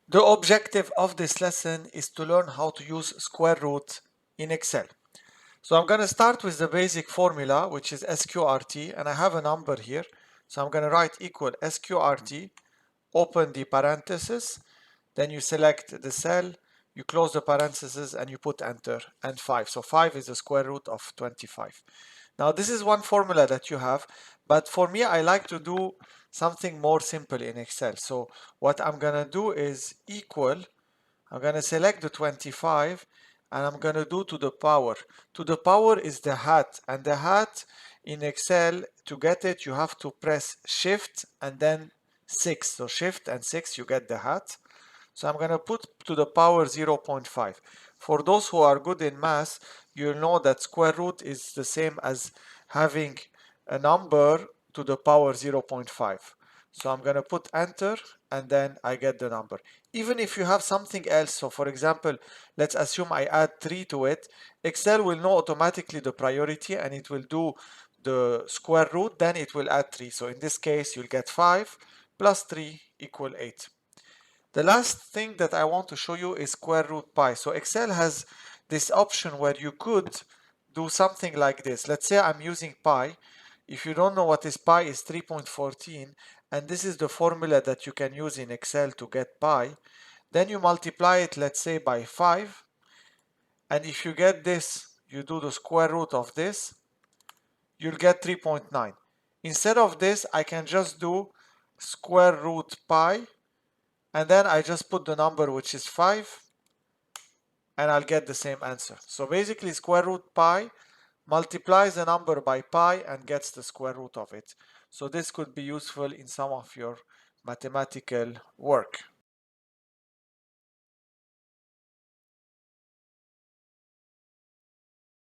The objective of this lesson is to learn how to use square root in Excel. So I'm going to start with the basic formula, which is SQRT, and I have a number here. So I'm going to write equal SQRT, open the parenthesis, then you select the cell, you close the parenthesis, and you put enter, and 5. So 5 is the square root of 25. Now this is one formula that you have, but for me I like to do something more simple in Excel. So what I'm gonna do is equal, I'm gonna select the 25 and I'm gonna do to the power. To the power is the hat, and the hat in Excel, to get it you have to press shift and then 6. So shift and 6 you get the hat. So I'm going to put to the power 0.5. For those who are good in math, you'll know that square root is the same as having a number to the power 0.5. So I'm going to put enter and then I get the number. Even if you have something else, so for example, let's assume I add 3 to it, Excel will know automatically the priority and it will do the square root, then it will add 3. So in this case, you'll get 5 plus 3 equal 8. The last thing that I want to show you is square root pi. So Excel has this option where you could do something like this. Let's say I'm using pi. If you don't know what is pi, it's 3.14, and this is the formula that you can use in Excel to get pi. Then you multiply it, let's say, by 5, and if you get this, you do the square root of this, you'll get 3.9. Instead of this, I can just do square root pi, and then I just put the number, which is 5, and I'll get the same answer. So basically square root pi multiplies the number by pi and gets the square root of it. So this could be useful in some of your mathematical work.